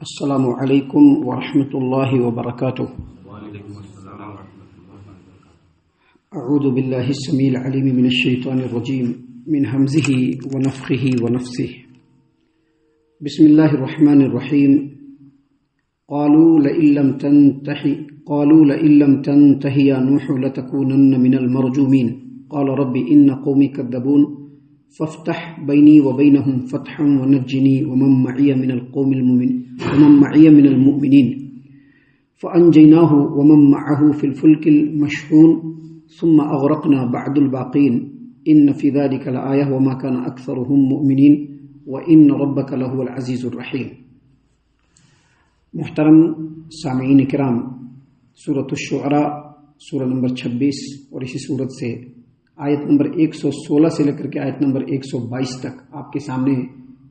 السلام علیکم ورحمۃ اللہ وبرکاتہ۔ اعوذ باللہ السمیع العلیم من الشیطان الرجیم من ہمزہ ونفخہ ونفثہ۔ بسم اللہ الرحمن الرحیم۔ قالوا لئن لم تنتہ یا نوح لتکونن من المرجومین قال رب ان قومی کذبون فافتح بینی وبینہم فتحا ونجنی ومن معی من المؤمنین فانجیناہ ومن معه فی الفلک المشحون ثم اغرقنا بعد الباقین ان فی ذلک لآیہ وما کان اکثرهم مؤمنین وان ربک لہو العزیز الرحیم۔ محترم سامعین کرام، سورۃ الشعراء سورہ نمبر 26 اور اسی سورت سے آیت نمبر 116 سے لے کر کے آیت نمبر 122 تک آپ کے سامنے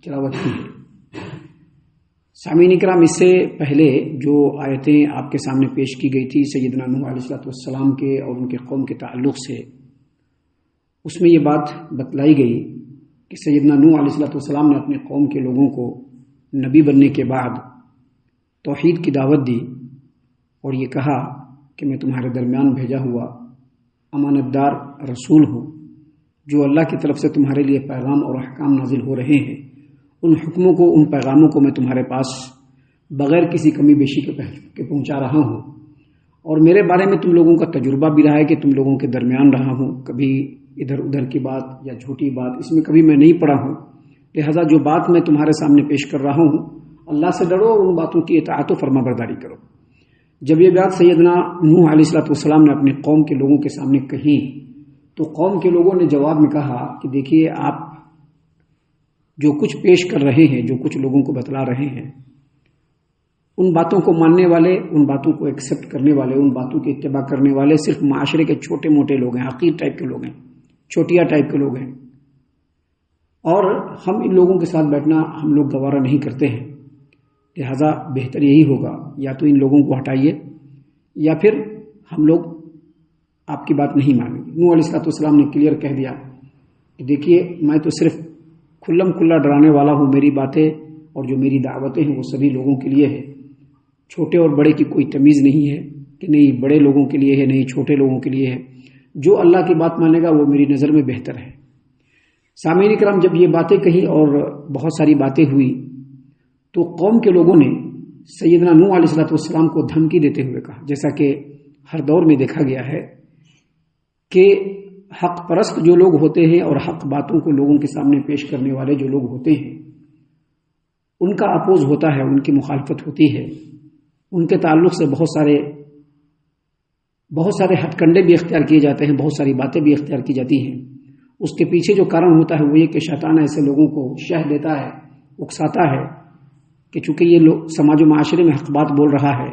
تلاوت کی ہے۔ سامعین کرام، اس سے پہلے جو آیتیں آپ کے سامنے پیش کی گئی تھی سیدنا نوح علیہ السلام کے اور ان کے قوم کے تعلق سے، اس میں یہ بات بتلائی گئی کہ سیدنا نوح علیہ السلام نے اپنے قوم کے لوگوں کو نبی بننے کے بعد توحید کی دعوت دی اور یہ کہا کہ میں تمہارے درمیان بھیجا ہوا امانت دار رسول ہوں، جو اللہ کی طرف سے تمہارے لیے پیغام اور احکام نازل ہو رہے ہیں، ان حکموں کو، ان پیغاموں کو میں تمہارے پاس بغیر کسی کمی بیشی کے پہنچا رہا ہوں، اور میرے بارے میں تم لوگوں کا تجربہ بھی رہا ہے کہ تم لوگوں کے درمیان رہا ہوں، کبھی ادھر ادھر کی بات یا جھوٹی بات اس میں کبھی میں نہیں پڑا ہوں، لہذا جو بات میں تمہارے سامنے پیش کر رہا ہوں اللہ سے ڈرو اور ان باتوں کی اطاعت و فرما برداری کرو۔ جب یہ بات سیدنا نوح علیہ السلام نے اپنے قوم کے لوگوں کے سامنے کہی تو قوم کے لوگوں نے جواب میں کہا کہ دیکھیے، آپ جو کچھ پیش کر رہے ہیں، جو کچھ لوگوں کو بتلا رہے ہیں، ان باتوں کو ماننے والے، ان باتوں کو ایکسیپٹ کرنے والے، ان باتوں کی اتباع کرنے والے صرف معاشرے کے چھوٹے موٹے لوگ ہیں، حقیر ٹائپ کے لوگ ہیں، چھوٹیا ٹائپ کے لوگ ہیں، اور ہم ان لوگوں کے ساتھ بیٹھنا ہم لوگ گوارا نہیں کرتے ہیں، لہذا بہتر یہی ہوگا یا تو ان لوگوں کو ہٹائیے یا پھر ہم لوگ آپ کی بات نہیں مانیں گے۔ نوح علیہ السلام نے کلیئر کہہ دیا کہ دیکھیے، میں تو صرف کھلم کھلا ڈرانے والا ہوں، میری باتیں اور جو میری دعوتیں ہیں وہ سبھی لوگوں کے لیے ہے، چھوٹے اور بڑے کی کوئی تمیز نہیں ہے کہ نہیں بڑے لوگوں کے لیے ہے، نہیں چھوٹے لوگوں کے لیے ہے، جو اللہ کی بات مانے گا وہ میری نظر میں بہتر ہے۔ سامعین کرام، جب یہ باتیں کہی اور بہت ساری باتیں ہوئی تو قوم کے لوگوں نے سیدنا نوح علیہ السلام کو دھمکی دیتے ہوئے کہا، جیسا کہ ہر دور میں دیکھا گیا ہے کہ حق پرست جو لوگ ہوتے ہیں اور حق باتوں کو لوگوں کے سامنے پیش کرنے والے جو لوگ ہوتے ہیں، ان کا اپوز ہوتا ہے، ان کی مخالفت ہوتی ہے، ان کے تعلق سے بہت سارے ہتھ کنڈے بھی اختیار کیے جاتے ہیں، بہت ساری باتیں بھی اختیار کی جاتی ہیں۔ اس کے پیچھے جو کارن ہوتا ہے وہ یہ کہ شیطان ایسے لوگوں کو شہ دیتا ہے، اکساتا ہے کہ چونکہ یہ لوگ سماج و معاشرے میں حق بات بول رہا ہے،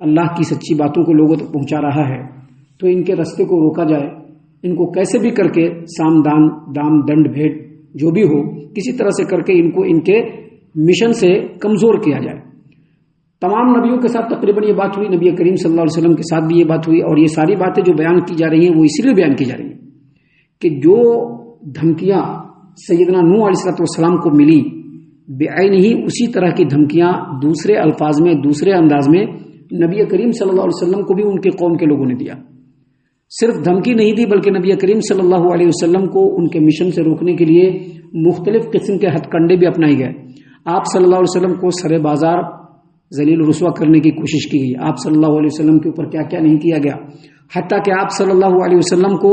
اللہ کی سچی باتوں کو لوگوں تک پہنچا رہا ہے، تو ان کے راستے کو روکا جائے، ان کو کیسے بھی کر کے سام دام دنڈ بھیٹ جو بھی ہو، کسی طرح سے کر کے ان کو ان کے مشن سے کمزور کیا جائے۔ تمام نبیوں کے ساتھ تقریباً یہ بات ہوئی، نبی کریم صلی اللہ علیہ وسلم کے ساتھ بھی یہ بات ہوئی، اور یہ ساری باتیں جو بیان کی جا رہی ہیں وہ اسی لیے بیان کی جا رہی ہیں کہ جو دھمکیاں سیدنا نوح علیہ السلام کو ملی بعین ہی اسی طرح کی دھمکیاں دوسرے الفاظ میں، دوسرے انداز میں نبی کریم صلی اللہ علیہ وسلم کو بھی ان کے قوم کے لوگوں نے دیا۔ صرف دھمکی نہیں دی بلکہ نبی کریم صلی اللہ علیہ وسلم کو ان کے مشن سے روکنے کے لیے مختلف قسم کے ہتھ کنڈے بھی اپنائے گئے۔ آپ صلی اللہ علیہ وسلم کو سر بازار ذلیل و رسوا کرنے کی کوشش کی گئی، آپ صلی اللہ علیہ وسلم کے اوپر کیا کیا نہیں کیا گیا، حتیٰ کہ آپ صلی اللہ علیہ وسلم کو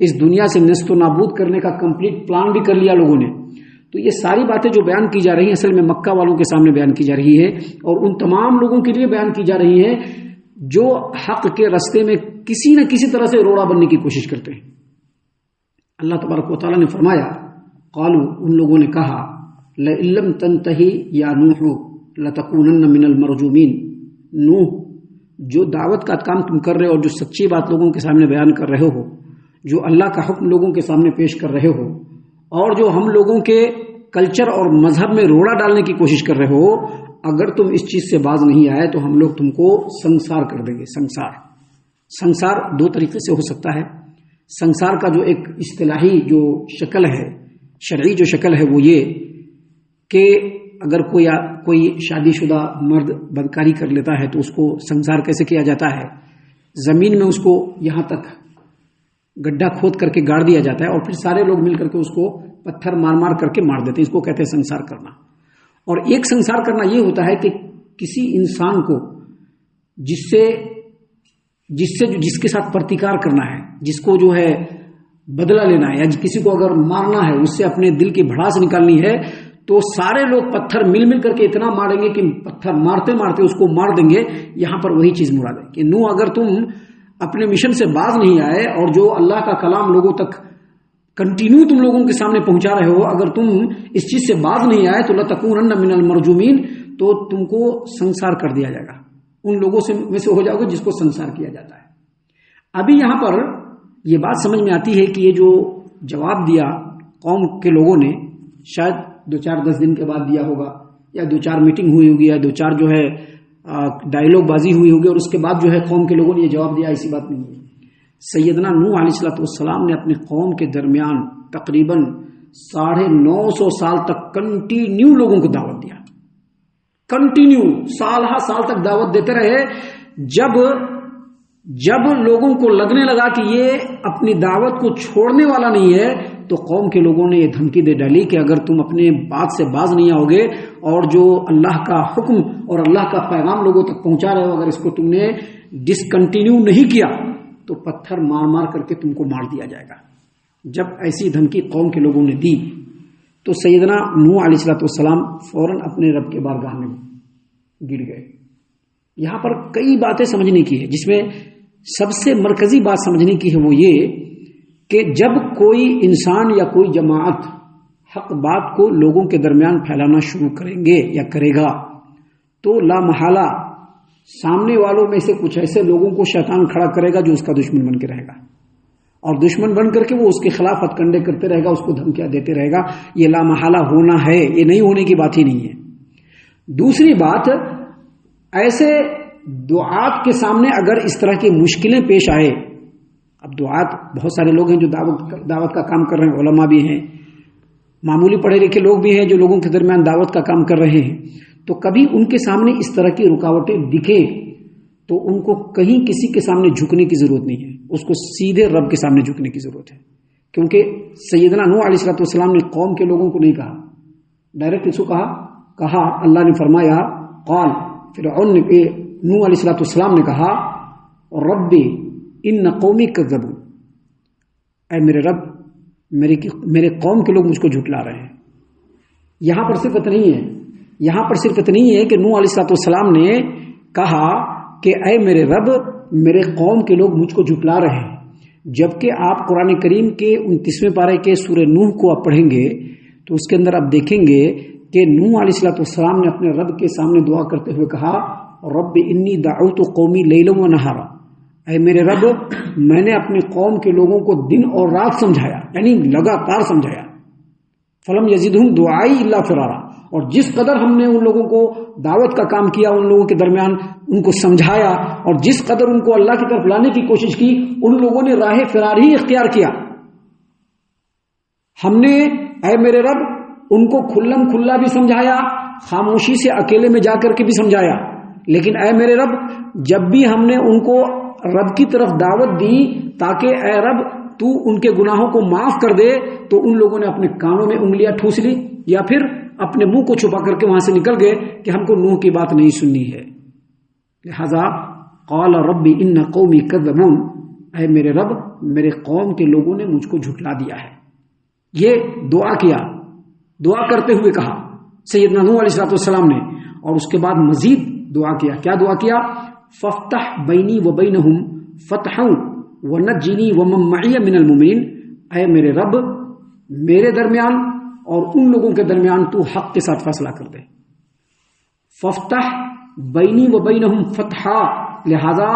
اس دنیا سے نیست و نابود کرنے کا کمپلیٹ پلان بھی کر لیا لوگوں نے۔ تو یہ ساری باتیں جو بیان کی جا رہی ہیں اصل میں مکہ والوں کے سامنے بیان کی جا رہی ہے، اور ان تمام لوگوں کے لیے بیان کی جا رہی ہیں جو حق کے راستے میں کسی نہ کسی طرح سے روڑا بننے کی کوشش کرتے ہیں۔ اللہ تبارک و تعالیٰ نے فرمایا، قالوا، ان لوگوں نے کہا، لئن لم تنتہی یا نوح لتکونن من المرجومین، نوح جو دعوت کا کام تم کر رہے ہو اور جو سچی بات لوگوں کے سامنے بیان کر رہے ہو، جو اللہ کا حکم لوگوں کے سامنے پیش کر رہے ہو، اور جو ہم لوگوں کے کلچر اور مذہب میں روڑا ڈالنے کی کوشش کر رہے ہو، اگر تم اس چیز سے باز نہیں آئے تو ہم لوگ تم کو سنسار کر دیں گے۔ سنسار دو طریقے سے ہو سکتا ہے۔ سنسار کا جو ایک اصطلاحی جو شکل ہے، شرعی جو شکل ہے، وہ یہ کہ اگر کوئی شادی شدہ مرد بدکاری کر لیتا ہے تو اس کو سنسار کیسے کیا جاتا ہے؟ زمین میں اس کو یہاں تک گڈھا کھود کر کے گاڑ دیا جاتا ہے اور پھر سارے لوگ مل کر کے اس کو پتھر مار مار کر کے مار دیتے ہیں. اس کو کہتے ہیں سنسار کرنا. اور ایک سنسار کرنا یہ ہوتا ہے کہ کسی انسان کو جس کے ساتھ پرتیکار کرنا ہے، جس کو جو ہے بدلہ لینا ہے، یا کسی کو اگر مارنا ہے، اس سے اپنے دل کی بھڑاس نکالنی ہے، تو سارے لوگ پتھر مل مل کر کے اتنا ماریں گے کہ پتھر مارتے مارتے اس کو مار دیں گے. یہاں پر وہی چیز مراد ہے کہ نوح اگر تم اپنے مشن سے باز نہیں آئے اور جو اللہ کا کلام لوگوں تک کنٹینیو تم لوگوں کے سامنے پہنچا رہے ہو، اگر تم اس چیز سے باز نہیں آئے تو لَتَكُونَنَّ مِنَ الْمَرْجُومِينَ، تو تم کو سنسار کر دیا جائے گا. ان لوگوں میں سے ہو جاؤ گے جس کو سنسار کیا جاتا ہے. ابھی یہاں پر یہ بات سمجھ میں آتی ہے کہ یہ جو جواب دیا قوم کے لوگوں نے، شاید 2-4-10 دن کے بعد دیا ہوگا، یا 2-4 میٹنگ ہوئی ہوگی، یا 2-4 جو ہے ڈائیلاگ بازی ہوئی ہوگی، اور اس کے بعد جو ہے قوم کے لوگوں نے یہ جواب دیا. ایسی بات نہیں ہے. سیدنا نوح علیہ السلام نے اپنے قوم کے درمیان تقریباً 950 سال تک کنٹینیو لوگوں کو دعوت دیا. کنٹینیو سال ہا سال تک دعوت دیتے رہے. جب لوگوں کو لگنے لگا کہ یہ اپنی دعوت کو چھوڑنے والا نہیں ہے، تو قوم کے لوگوں نے یہ دھمکی دے ڈالی کہ اگر تم اپنے بات سے باز نہیں آؤ گے اور جو اللہ کا حکم اور اللہ کا پیغام لوگوں تک پہنچا رہے ہو، اگر اس کو تم نے ڈسکنٹینیو نہیں کیا تو پتھر مار مار کر کے تم کو مار دیا جائے گا. جب ایسی دھمکی قوم کے لوگوں نے دی تو سیدنا نوح علیہ السلام فوراً اپنے رب کے بارگاہ میں گر گئے. یہاں پر کئی باتیں سمجھنے کی ہے، جس میں سب سے مرکزی بات سمجھنے کی ہے وہ یہ کہ جب کوئی انسان یا کوئی جماعت حق بات کو لوگوں کے درمیان پھیلانا شروع کریں گے یا کرے گا، تو لا محالہ سامنے والوں میں سے کچھ ایسے لوگوں کو شیطان کھڑا کرے گا جو اس کا دشمن بن کے رہے گا، اور دشمن بن کر کے وہ اس کے خلاف ہتھ کنڈے کرتے رہے گا، اس کو دھمکیاں دیتے رہے گا. یہ لا محالہ ہونا ہے، یہ نہیں ہونے کی بات ہی نہیں ہے. دوسری بات، ایسے دعات کے سامنے اگر اس طرح کی مشکلیں پیش آئے، اب دعات بہت سارے لوگ ہیں جو دعوت کا کام کر رہے ہیں، علماء بھی ہیں، معمولی پڑھے لکھے لوگ بھی ہیں جو لوگوں کے درمیان دعوت کا کام کر رہے ہیں. تو کبھی ان کے سامنے اس طرح کی رکاوٹیں دکھیں تو ان کو کہیں کسی کے سامنے جھکنے کی ضرورت نہیں ہے، اس کو سیدھے رب کے سامنے جھکنے کی ضرورت ہے. کیونکہ سیدنا نوح علیہ السلام نے قوم کے لوگوں کو نہیں کہا، ڈائریکٹ اس کو کہا اللہ نے فرمایا قال، فرعون نے نوح علیہ السلام نے کہا رب ان قومی کذبون، اے میرے رب میرے قوم کے لوگ مجھ کو جھٹلا رہے ہیں. یہاں پر صرف اتنی ہے کہ نوح علیہ السلام نے کہا کہ اے میرے رب میرے قوم کے لوگ مجھ کو جھٹلا رہے ہیں، جبکہ آپ قرآن کریم کے 29ویں پارے کے سورہ نوح کو آپ پڑھیں گے تو اس کے اندر آپ دیکھیں گے کہ نوح علیہ السلام نے اپنے رب کے سامنے دعا کرتے ہوئے کہا رب انی دعوت قومی لیلا و نہارا، اے میرے رب میں نے اپنے قوم کے لوگوں کو دن اور رات سمجھایا، یعنی لگاتار سمجھایا. فلم یزدہم دعائی الا فرارا، اور جس قدر ہم نے ان لوگوں کو دعوت کا کام کیا، ان لوگوں کے درمیان ان کو سمجھایا، اور جس قدر ان کو اللہ کی طرف لانے کی کوشش کی، ان لوگوں نے راہ فرار ہی اختیار کیا. ہم نے اے میرے رب ان کو کھلم کھلا بھی سمجھایا، خاموشی سے اکیلے میں جا کر کے بھی سمجھایا، لیکن اے میرے رب جب بھی ہم نے ان کو رب کی طرف دعوت دی تاکہ اے رب تو ان کے گناہوں کو معاف کر دے، تو ان لوگوں نے اپنے کانوں میں انگلیاں ٹھوس لی یا پھر اپنے منہ کو چھپا کر کے وہاں سے نکل گئے کہ ہم کو نوح کی بات نہیں سننی ہے. لہذا قال رب ان قومی کذبون، اے میرے رب میرے قوم کے لوگوں نے مجھ کو جھٹلا دیا ہے. یہ دعا کرتے ہوئے کہا سیدنا نوح علیہ السلام نے، اور اس کے بعد مزید دعا کیا. کیا دعا کیا؟ فافتح بینی و بینہم فتحا ونجنی ومن معی من المؤمنین، اے میرے رب میرے درمیان اور ان لوگوں کے درمیان تو حق کے ساتھ فیصلہ کر دے. فافتح بینی و بینہم فتحا، لہذا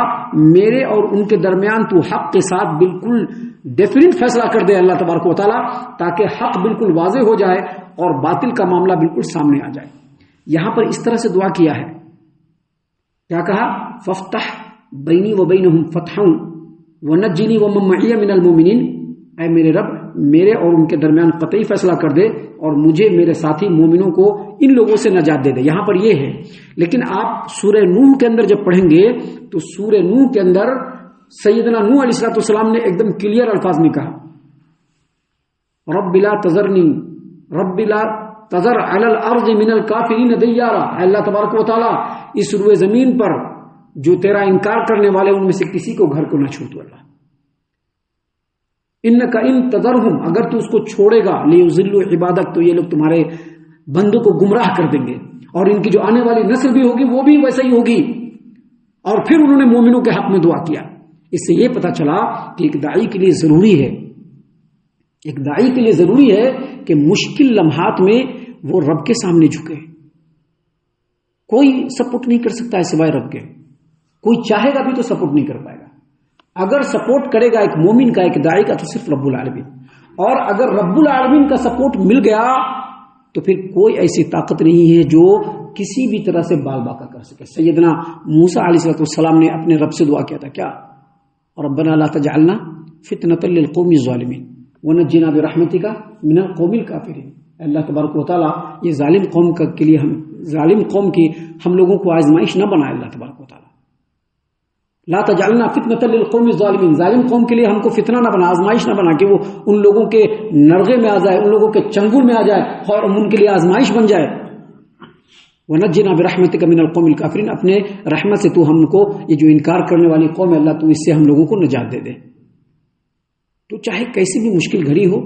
میرے اور ان کے درمیان تو حق کے ساتھ بالکل ڈیفینیٹ فیصلہ کر دے اللہ تبارک و تعالیٰ، تاکہ حق بالکل واضح ہو جائے اور باطل کا معاملہ بالکل سامنے آ جائے. یہاں پر اس طرح سے دعا کیا ہے، کیا کہا؟ فافتح بینی و بینہم فتحا ونجنی ومن معی من المؤمنین، اے میرے رب میرے اور ان کے درمیان قطعی فیصلہ کر دے اور مجھے میرے ساتھی مومنوں کو ان لوگوں سے نجات دے دے. یہاں پر یہ ہے. لیکن آپ سورہ نوح کے اندر جب پڑھیں گے تو سورہ نوح کے اندر سیدنا نوح علیہ السلام نے ایک دم کلیئر الفاظ میں کہا رب لا تذرنی رب لا تذر علی الارض من الکافرین دیارا. اللہ تبارک و تعالی اس روئے زمین پر جو تیرا انکار کرنے والے ان میں سے کسی کو گھر کو نہ چھوڑ دو. اللہ انکا ان تذرہم اگر تو اس کو چھوڑے گا لیضلوا عبادک تو یہ لوگ تمہارے بندوں کو گمراہ کر دیں گے اور ان کی جو آنے والی نسل بھی ہوگی وہ بھی ویسا ہی ہوگی. اور پھر انہوں نے مومنوں کے حق میں دعا کیا. اس سے یہ پتا چلا کہ ایک داعی کے لیے ضروری ہے کہ مشکل لمحات میں وہ رب کے سامنے جھکے. کوئی سپورٹ نہیں کر سکتا ہے سوائے رب کے. کوئی چاہے گا بھی تو سپورٹ نہیں کر پائے گا. اگر سپورٹ کرے گا ایک مومن کا ایک داعی کا تو صرف رب العالمین. اور اگر رب العالمین کا سپورٹ مل گیا تو پھر کوئی ایسی طاقت نہیں ہے جو کسی بھی طرح سے بال باقا کر سکے. سیدنا موسیٰ علیہ السلام نے اپنے رب سے دعا کیا تھا کیا ربنا لا تجعلنا فتنة للقوم الظالمین ونجنا برحمتک من القوم الکافرین. اللہ تبارک و تعالیٰ یہ ظالم قوم کے لیے ظالم قوم کی ہم لوگوں کو آزمائش نہ بنائے. اللہ تبارک و تعالیٰ لا تجعلنا فتنة للقوم الظالمین ظالم قوم کے لیے ہم کو فتنہ نہ بنا آزمائش نہ بنا کہ وہ ان لوگوں کے نرغے میں آ جائے ان لوگوں کے چنگل میں آ جائے اور ان کے لیے آزمائش بن جائے. وَنَجِّنَا بِرَحْمَتِكَ مِنَ الْقَوْمِ الْكَافِرِينَ اپنے رحمت سے تو ہم کو یہ جو انکار کرنے والی قوم ہے اللہ تو اس سے ہم لوگوں کو نجات دے دے. تو چاہے کیسی بھی مشکل گھڑی ہو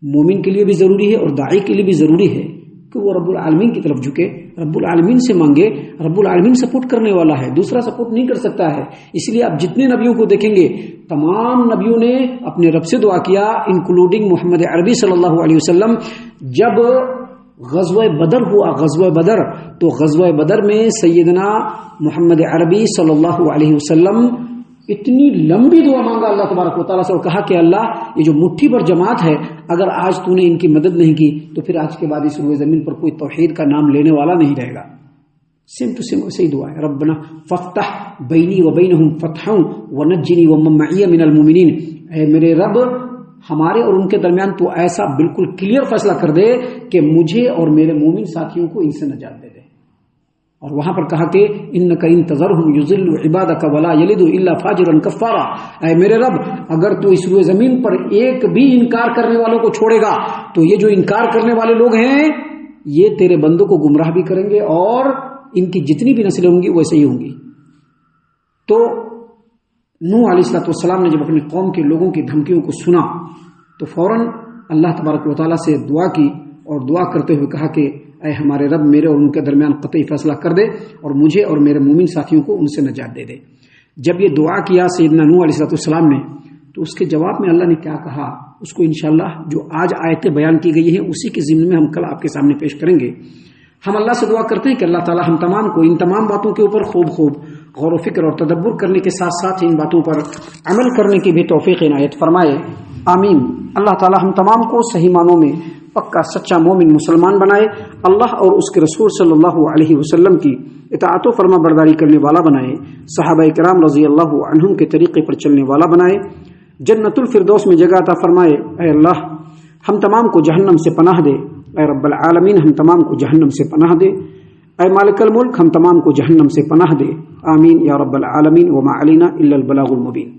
مومن کے لیے بھی ضروری ہے اور داعی کے لیے بھی ضروری ہے کہ وہ رب العالمین کی طرف جھکے رب العالمین سے مانگے. رب العالمین سپورٹ کرنے والا ہے دوسرا سپورٹ نہیں کر سکتا ہے. اس لیے آپ جتنے نبیوں کو دیکھیں گے تمام نبیوں نے اپنے رب سے دعا کیا انکلوڈنگ محمد عربی صلی اللہ علیہ وسلم. جب غزوہ بدر ہوا غزوہ بدر تو غزوہ بدر میں سیدنا محمد عربی صلی اللہ علیہ وسلم اتنی لمبی دعا مانگا اللہ تبارک و تعالیٰ سے اور کہا کہ اللہ یہ جو مٹھی بھر جماعت ہے اگر آج تو نے ان کی مدد نہیں کی تو پھر آج کے بعد اس روئے زمین پر کوئی توحید کا نام لینے والا نہیں رہے گا. سیم ٹو سیم ویسے ہی دعا ہے ربنا ففتح بینی و بینہم فتحا ونجنی ومن معی من المؤمنین. اے میرے رب ہمارے اور ان کے درمیان تو ایسا بالکل کلیئر فیصلہ کر دے کہ مجھے اور میرے مومن ساتھیوں کو ان سے نجات دے دے. اور وہاں پر کہا کہ انک ان تذرہم یضلوا عبادک ولا یلدوا الا فاجرا کفارا. اے میرے رب اگر تو اس روئے زمین پر ایک بھی انکار کرنے والوں کو چھوڑے گا تو یہ جو انکار کرنے والے لوگ ہیں یہ تیرے بندوں کو گمراہ بھی کریں گے اور ان کی جتنی بھی نسلیں ہوں گی ویسے ہی ہوں گی. تو نوح علیہ السلام نے جب اپنی قوم کے لوگوں کی دھمکیوں کو سنا تو فوراً اللہ تبارک و تعالیٰ سے دعا کی اور دعا کرتے ہوئے کہا کہ اے ہمارے رب میرے اور ان کے درمیان قطعی فیصلہ کر دے اور مجھے اور میرے مومن ساتھیوں کو ان سے نجات دے دے. جب یہ دعا کیا سیدنا نوح علیہ السلام نے تو اس کے جواب میں اللہ نے کیا کہا اس کو انشاءاللہ جو آج آیتیں بیان کی گئی ہیں اسی کے ضمن میں ہم کل آپ کے سامنے پیش کریں گے. ہم اللہ سے دعا کرتے ہیں کہ اللہ تعالی ہم تمام کو ان تمام باتوں کے اوپر خوب غور و فکر اور تدبر کرنے کے ساتھ ساتھ ان باتوں پر عمل کرنے کی بھی توفیق عنایت فرمائے. آمین. اللہ تعالی ہم تمام کو صحیح معنوں میں پکا سچا مومن مسلمان بنائے. اللہ اور اس کے رسول صلی اللہ علیہ وسلم کی اطاعت و فرما برداری کرنے والا بنائے. صحابہ کرام رضی اللہ عنہم کے طریقے پر چلنے والا بنائے. جنت الفردوس میں جگہ عطا فرمائے. اے اللہ ہم تمام کو جہنم سے پناہ دے. اے رب العالمین ہم تمام کو جہنم سے پناہ دے. اے مالک الملک ہم تمام کو جہنم سے پناہ دے. آمین یا رب العالمین. وما علینا الا البلاغ المبین.